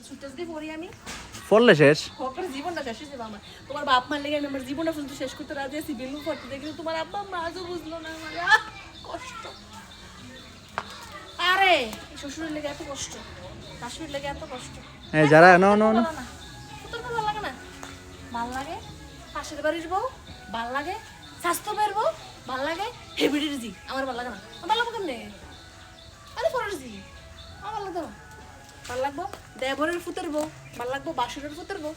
সুটেস দিয়ে পড়ি আমি পড়লে শেষ হকরে জীবনটা শেষ হয়ে যাবে আমার তোমার বাপ মার লেগে আমি আমার জীবনটা পর্যন্ত শেষ করতে রাজি আছি বেলুন পড়তে দেখি তোমার আব্বা মা আজও বুঝলো না আমার কষ্ট আরে শ্বশুরের লেগে এত কষ্ট শাশুড়ির লেগে এত কষ্ট এই যারা নো নো নো তোর ভালো লাগে না ভাল লাগে পাশের বাড়ির বউ ভাল লাগে স্বাস্থ্য বের বউ ভাল লাগে হেভিডির জি আমার ভাল লাগে না আমার ভালো লাগবে কেমনে আরে ফরের জি আমার ভালো লাগবে না ভাল লাগবো দেবরের ফুতের বউ ভাল লাগবো বাসুরের ফুতের বউ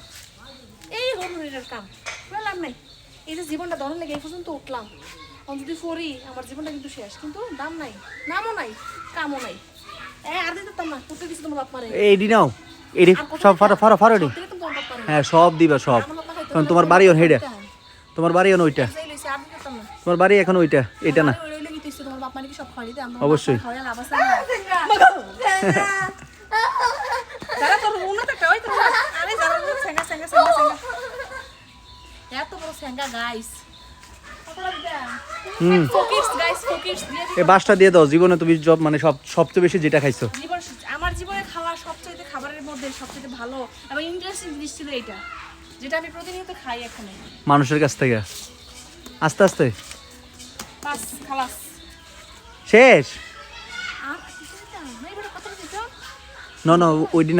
এই হরুনের কাম বললাম নাই এই যে জীবনটা ধরন লেগে এই পর্যন্ত উঠলাম যদি ফরি আমার জীবনটা কিন্তু শেষ কিন্তু দাম নাই নামও নাই কামও নাই আর দিতে না করতে দিছি তোমার বাপ মারে এইডি নাও এইডি সব ফাড়া ফাড়া ফাড়াডি হ্যাঁ সব দিবা সব কারণ তোমার বাড়িও হেডা তোমার বাড়িও ওইটা তোমার বাড়ি এখন ওইটা এটা না অবশ্যই এই বাসটা দিয়ে দাও জীবনে তুমি মানে সবচেয়ে বেশি যেটা খাইছো আমার জীবনে খাওয়া সবচেয়ে খাবারের মধ্যে সবচেয়ে ভালো এবং ইন্টারেস্টিং জিনিস ছিল এটা যেটা আমি প্রতিনিয়ত খাই এখানে মানুষের কাছ থেকে আস্তে আস্তে বাস খালাস শেষ আর কিছু না এবারে কথা দিছো না না ওই দিন